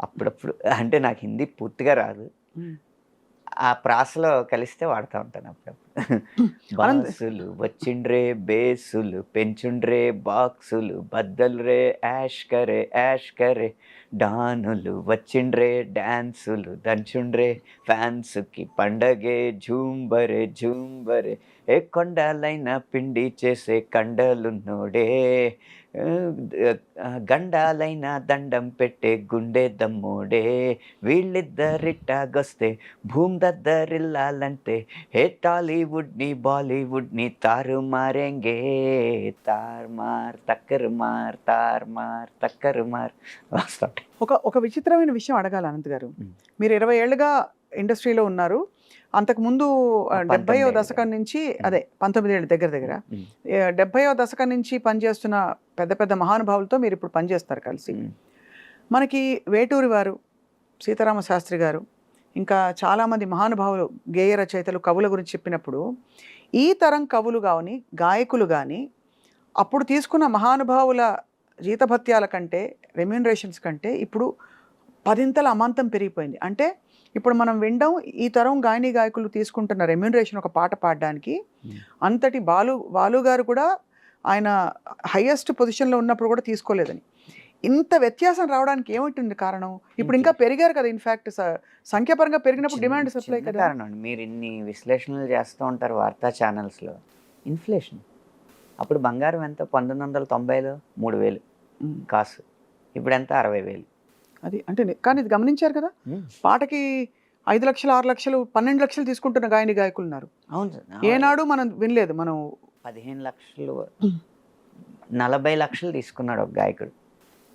B: అప్పుడప్పుడు అంటే నాకు హిందీ పూర్తిగా రాదు. ఆ ప్రాసలో కలిస్తే వాడుతా ఉంటాను అప్పుడప్పుడు.
A: అనంత్
B: బాసులు వచ్చిండ్రే బేసులు పెంచుండ్రే బాక్సులు బద్దలు రే యాష్ కరే డానులు వచ్చిండ్రే డాన్సులు దంచుండ్రే ఫ్యాన్స్కి పండగే జూంబరే ఏ కొండాలైన పిండి చేసే కండలున్నోడే గండాలైన దండం పెట్టే గుండె దమ్మోడే వీళ్ళిద్దరిట్టాగొస్తే భూమ్ దద్దరిల్లాలంటే హే టాలీవుడ్ని బాలీవుడ్ని తారుమారేంగే తార్మార్ తక్కరు మార్ వస్తుంటాయి.
A: ఒక విచిత్రమైన విషయం అడగాలి అనంత్ గారు.
B: మ్మ్.
A: మీరు 20 ఏళ్ళుగా ఇండస్ట్రీలో ఉన్నారు. అంతకుముందు 70వ
B: 19
A: దశకం నుంచి, అదే 19 ఏళ్ళు దగ్గర దగ్గర,
B: ఉమ్,
A: 70వ దశకం నుంచి పనిచేస్తున్న పెద్ద పెద్ద మహానుభావులతో మీరు ఇప్పుడు పనిచేస్తారు కలిసి.
B: ఉమ్,
A: మనకి వేటూరి వారు, సీతారామ శాస్త్రి గారు, ఇంకా చాలామంది మహానుభావులు, గేయ రచయితలు, కవుల గురించి చెప్పినప్పుడు ఈ తరం కవులు కానీ గాయకులు కానీ అప్పుడు తీసుకున్న మహానుభావుల జీతభత్యాల కంటే, రెమ్యూనరేషన్స్ కంటే ఇప్పుడు 10 అమాంతం పెరిగిపోయింది. అంటే ఇప్పుడు మనం వినడం, ఈ తరం గాయని గాయకులు తీసుకుంటున్న రెమ్యూనరేషన్ ఒక పాట పాడడానికి అంతటి బాలు గారు కూడా ఆయన హైయెస్ట్ పొజిషన్లో ఉన్నప్పుడు కూడా తీసుకోలేదని. ఇంత వ్యత్యాసం రావడానికి ఏమిటి కారణం? ఇప్పుడు ఇంకా పెరిగారు కదా, ఇన్ఫ్యాక్ట్ సంఖ్యాపరంగా పెరిగినప్పుడు డిమాండ్ సప్లై
B: చిన్న
A: కదా.
B: కారణం అండి. మీరు ఇన్ని విశ్లేషణలు చేస్తూ ఉంటారు వార్తా ఛానల్స్లో. ఇన్ఫ్లేషన్. అప్పుడు బంగారం ఎంత? 1990లో 3,000 కాసు. ఇప్పుడు ఎంత? 60,000.
A: అది అంటే కానీ ఇది గమనించారు కదా, పాటకి 5 లక్షలు, 6 లక్షలు, 12 లక్షలు తీసుకుంటున్న గాయని గాయకులు ఉన్నారు.
B: అవును సార్.
A: ఏనాడు మనం వినలేదు. మనం
B: 15 లక్షలు 40 లక్షలు తీసుకున్నాడు ఒక గాయకుడు.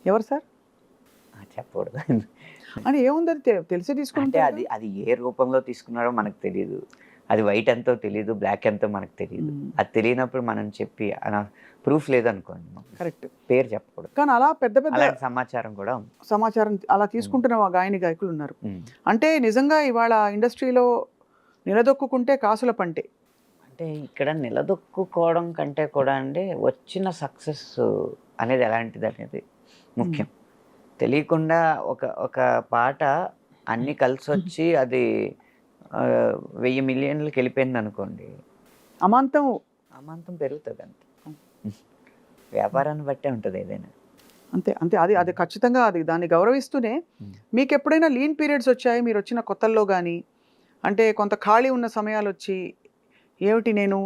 A: ఎవరు సార్
B: చెప్పకూడదు
A: అని ఏముంది, అది తెలిసి
B: అంటే
A: తీసుకుంటే
B: అది అది ఏ రూపంలో తీసుకున్నాడో మనకు తెలియదు. అది వైట్ ఎంతో తెలియదు, బ్లాక్ ఎంతో మనకు తెలియదు. అది తెలియనప్పుడు మనం చెప్పి ప్రూఫ్ లేదనుకోండి,
A: కరెక్ట్,
B: పేరు చెప్పకూడదు.
A: కానీ అలా పెద్ద పెద్ద
B: అలాంటి సమాచారం కూడా ఉంది.
A: సమాచారం అలా తీసుకుంటున్న గాయని గాయకులు ఉన్నారు.
B: ఉమ్.
A: అంటే నిజంగా ఇవాళ ఇండస్ట్రీలో నిలదొక్కుంటే కాసుల పంటే.
B: అంటే ఇక్కడ నిలదొక్కుకోవడం కంటే కూడా అండి, వచ్చిన సక్సెస్ అనేది ఎలాంటిది అనేది ముఖ్యం. తెలియకుండా ఒక పాట అన్ని కలిసి వచ్చి అది 1000 మిలియన్లకి వెళ్ళిపోయింది అనుకోండి,
A: అమాంతం
B: పెరుగుతుంది. అంతే. వ్యాపారాన్ని బట్టే ఉంటుంది ఏదైనా.
A: అంతే అంతే అది అది ఖచ్చితంగా అది దాన్ని గౌరవిస్తూనే. మీకు ఎప్పుడైనా లీన్ పీరియడ్స్ వచ్చాయి మీరు వచ్చిన కొత్తల్లో కానీ? అంటే కొంత ఖాళీ ఉన్న సమయాలు వచ్చి ఏమిటి నేను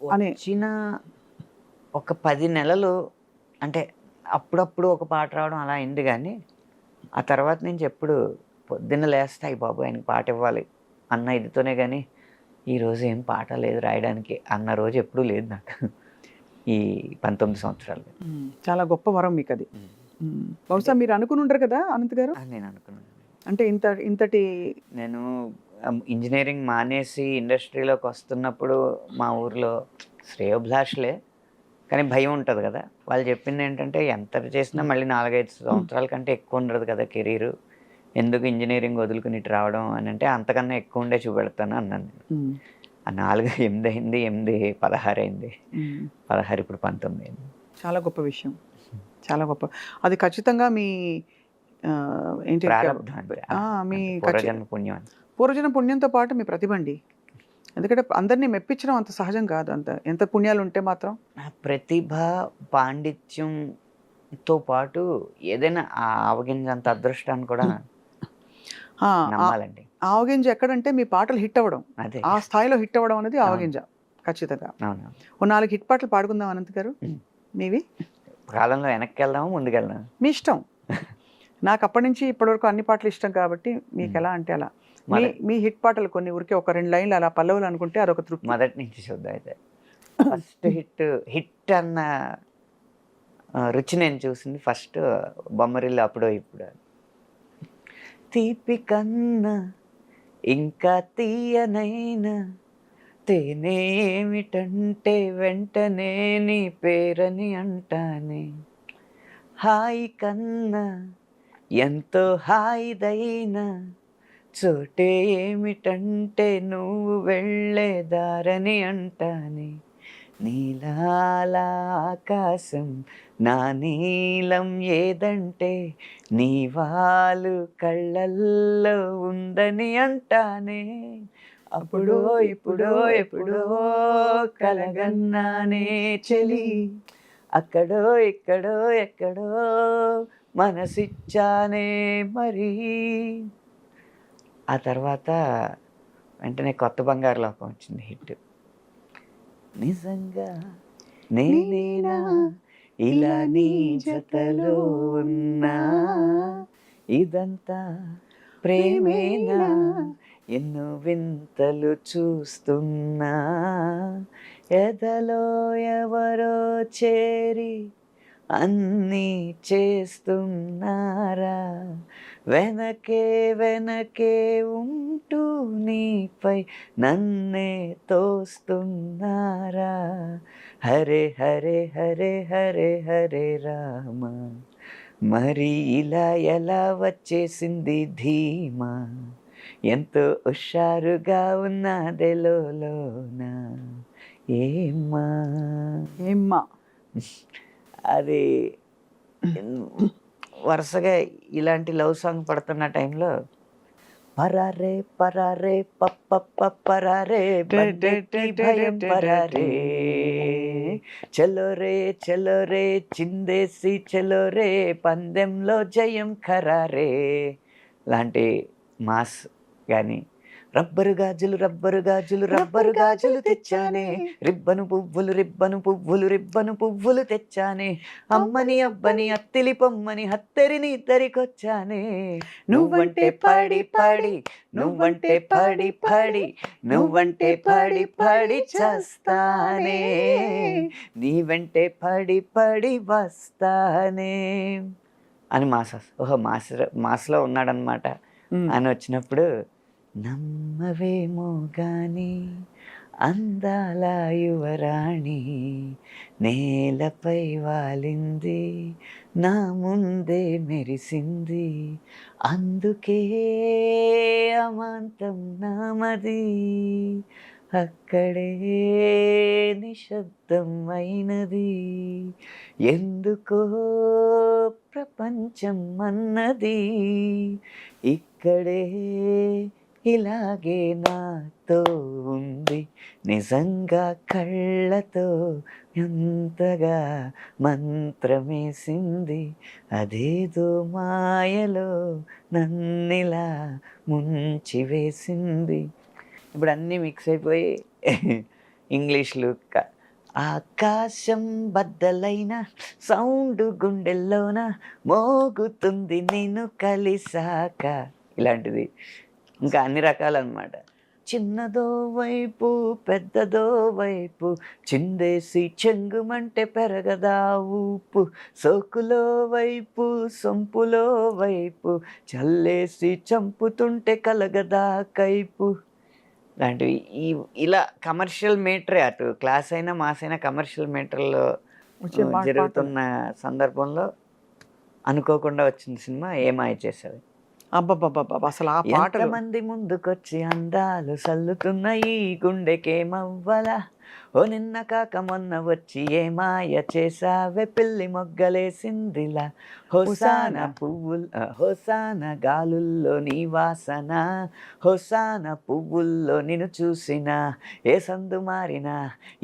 A: అని
B: వచ్చిన ఒక 10 నెలలు అంటే అప్పుడప్పుడు ఒక పాట రావడం అలా అయింది. కానీ ఆ తర్వాత నుంచి ఎప్పుడు పొద్దున్న లేస్తాయి బాబు ఆయనకి పాట ఇవ్వాలి అన్న ఇదితోనే, కానీ ఈరోజు ఏం పాట లేదు రాయడానికి అన్న రోజు ఎప్పుడూ లేదు నాకు ఈ 19 సంవత్సరాలు.
A: చాలా గొప్ప వరం మీకు అది. బహుశా మీరు అనుకుని ఉండరు కదా అనంత్ గారు?
B: నేను అనుకున్నాను.
A: అంటే ఇంతటి
B: నేను ఇంజనీరింగ్ మానేసి ఇండస్ట్రీలోకి వస్తున్నప్పుడు మా ఊర్లో శ్రేయోభిలాషులే, కానీ భయం ఉంటుంది కదా. వాళ్ళు చెప్పింది ఏంటంటే, ఎంత చేసినా మళ్ళీ 4-5 సంవత్సరాల కంటే ఎక్కువ ఉండదు కదా కెరీరు, ఎందుకు ఇంజనీరింగ్ వదులుకుని ఇటు రావడం అని. అంటే అంతకన్నా ఎక్కువ ఉండే చూపెడతాను అన్నాను నేను. ఆ 4 8 అయింది, 8 16 అయింది, 16 ఇప్పుడు 19 అయింది.
A: చాలా గొప్ప విషయం, చాలా గొప్ప. అది ఖచ్చితంగా మీ ఏంటి
B: ప్రారంభం అంటే,
A: మీ
B: పూర్వజన్మ పుణ్యం అని.
A: పూర్వజన పుణ్యంతో పాటు మీ ప్రతిభ అండి. ఎందుకంటే అందరినీ మెప్పించడం అంత సహజం కాదు. అంత ఎంత పుణ్యాలు ఉంటే మాత్రం.
B: ప్రతిభ పాండిత్యంతో పాటు ఏదైనా ఆవగింజంత అదృష్టాన్ని కూడా నమ్మాలండి.
A: ఆవగింజ ఎక్కడంటే మీ పాటలు హిట్ అవ్వడం,
B: అదే
A: ఆ స్థాయిలో హిట్ అవ్వడం అనేది ఆవగింజ ఖచ్చితంగా.
B: అవును.
A: ఓ 4 హిట్ పాటలు పాడుకుందాం అనంత్ గారు మీవి.
B: కాలంలో వెనక్కి వెళ్దాము, ముందుకు వెళ్దాము,
A: మీ ఇష్టం. నాకు అప్పటి నుంచి ఇప్పటివరకు అన్ని పాటలు ఇష్టం కాబట్టి మీకు ఎలా అంటే అలా. మీ హిట్ పాటలు కొన్ని ఊరికే ఒక 2 లైన్లు అలా పల్లవులు అనుకుంటే అదొక తృప్తి.
B: మొదటి నుంచి చూద్దాం. అయితే ఫస్ట్ హిట్ అన్న రుచి నేను చూసింది ఫస్ట్ బొమ్మరిల్లు అప్పుడో ఇప్పుడు. తీపి కన్నా ఇంకా తీయనైనా తేనే ఏమిటంటే వెంటనే నీ పేరని అంటానే, హాయి కన్నా ఎంతో హాయిదైనా చోటే ఏమిటంటే నువ్వు వెళ్ళే దారని అంటానే, నీలాల ఆకాశం నా నీలం ఏదంటే నీ వాలు కళ్ళల్లో ఉందని అంటానే, అప్పుడో ఇప్పుడో ఎప్పుడో కలగన్నానే చెలి, అక్కడో ఇక్కడో ఎక్కడో మనసిచ్చానే మరి. ఆ తర్వాత వెంటనే కొత్త బంగారు లోకం వచ్చింది హిట్. నిజంగా నేనేనా ఇలా నీ జతలో ఉన్నా, ఇదంతా ప్రేమేనా ఎన్నో వింతలు చూస్తున్నా, ఎదలో ఎవరో చేరి అన్నీ చేస్తున్నారా, వెనకే వెనకే ఉంటూ నీపై నన్నే తోస్తున్నారా, హరే హరే హరే హరే హరే రామ, మరి ఇలా ఎలా వచ్చేసింది ధీమా, ఎంతో హుషారుగా ఉన్నదెలోన ఏమ్మా.
A: ఏమ్మా
B: అది వరుసగా ఇలాంటి లవ్ సాంగ్ పడుతున్న టైంలో పరారే పరారే పప్ప పరారే బండెక్కి భయం పరారే, చలో రే చిందేసి చలో రే పందెంలో జయం ఖరారే లాంటి మాస్ కానీ, రబ్బరు గాజులు రబ్బరు గాజులు రబ్బరు గాజులు తెచ్చానే, రిబ్బను పువ్వులు రిబ్బను పువ్వులు రిబ్బను పువ్వులు తెచ్చానే, అమ్మని అబ్బని అత్తిలి పొమ్మని హత్తెరిని ఇద్దరికొచ్చానే, నువ్వంటే పడి పడి నువ్వంటే పడి పడి నువ్వంటే పడి పడి చేస్తానే, నీ వెంటే పడి పడి వస్తానే అని ఓహో మాస్లో ఉన్నాడనమాట అని వచ్చినప్పుడు, నమ్మవేమో గాని అందాల యువరాణి నేలపై వాలింది నా ముందే మెరిసింది, అందుకే అమాంతం నామది అక్కడే నిశ్శబ్దం అయినది, ఎందుకో ప్రపంచం అన్నది ఇక్కడే ఇలాగే నాతో ఉంది, నిజంగా కళ్ళతో ఎంతగా మంత్రమేసింది, అదేదో మాయలో నన్నిలా ముంచి వేసింది. ఇప్పుడు అన్నీ మిక్స్ అయిపోయి ఇంగ్లీష్లు ఆకాశం బద్దలైన సౌండ్ గుండెల్లోన మోగుతుంది నేను కలిసాక, ఇలాంటిది ఇంకా అన్ని రకాలన్నమాట. చిన్నదో వైపు పెద్దదో వైపు చిందేసి చెంగుమంటే పెరగదా ఊపు, సోకులో వైపు సొంపులో వైపు చల్లేసి చంపుతుంటే కలగదా కైపు లాంటివి. ఇలా కమర్షియల్ మీటరే, అటు క్లాస్ అయినా మాస్ అయినా కమర్షియల్ మీటర్లో జరుగుతున్న సందర్భంలో అనుకోకుండా వచ్చిన సినిమా ఏమాయ చేసేది.
A: అబ్బబ్బబ్బబ్బ అసలు ఆ పాటలు
B: మంది ముందుకొచ్చి అందాలు సల్లుతున్న ఈ గుండెకేమవ్వలా, ఓ నిన్న కాక మొన్న వచ్చి ఏ మాయ చేసావే పిల్లి మొగ్గలేసిందిలా, హోసాన హోసాన గాలుల్లో నీ వాసన, హోసాన పువ్వుల్లో నిన్ను చూసిన, ఏ సందు మారినా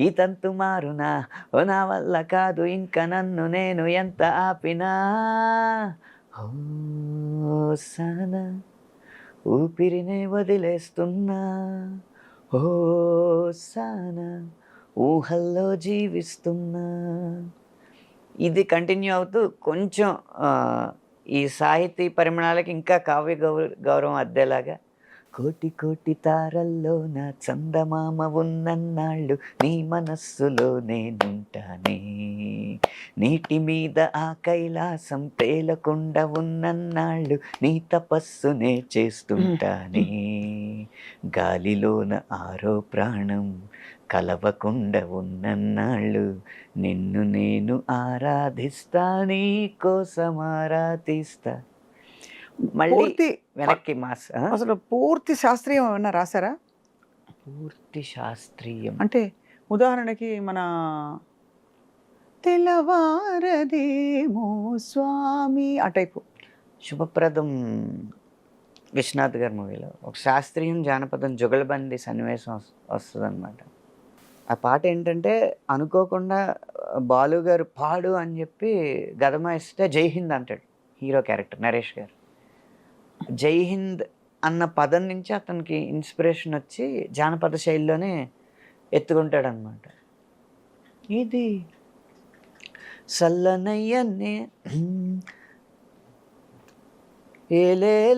B: ఈ తంతు మారునా, ఓ నా వల్ల కాదు ఇంకా నన్ను నేను ఎంత ఆపినా, హోసాన ఊపిరినే వదిలేస్తున్నా, హోసాన ఊహల్లో జీవిస్తున్నా. ఇది కంటిన్యూ అవుతూ కొంచెం ఈ సాహితీ పరిమాణాలకి ఇంకా కావ్య గౌరవం అద్దేలాగా, కోటి కోటి తారల్లో నా చందమామ ఉన్నన్నాళ్ళు నీ మనస్సులో నేనుంటానే, నీటి మీద ఆ కైలాసం తేలకుండా ఉన్నన్నాళ్ళు నీ తపస్సునే చేస్తుంటానే, గాలిలోన ఆరో ప్రాణం కలవకుండా ఉన్నన్నాళ్ళు నిన్ను నేను ఆరాధిస్తా, నీ కోసం ఆరాధిస్తా. మళ్ళీ
A: పూర్తి
B: వెనక్కి మాస్.
A: అసలు పూర్తి శాస్త్రీయం ఏమన్నా రాశారా?
B: పూర్తి శాస్త్రీయం
A: అంటే ఉదాహరణకి మన తెల్లవారదేమో స్వామి ఆ టైపు.
B: శుభప్రదం విశ్వనాథ్ గారి మూవీలో ఒక శాస్త్రీయం జానపదం జుగలబంది సన్నివేశం వస్తుంది అనమాట. ఆ పాట ఏంటంటే అనుకోకుండా బాలు గారు పాడు అని చెప్పి గదమాయిస్తే జై హింద్ అంటాడు హీరో క్యారెక్టర్ నరేష్ గారు. జై హింద్ అన్న పదం నుంచి అతనికి ఇన్స్పిరేషన్ వచ్చి జానపద శైలిలోనే ఎత్తుకుంటాడు అనమాట. ఇది సల్లనయ్యనే ఏలే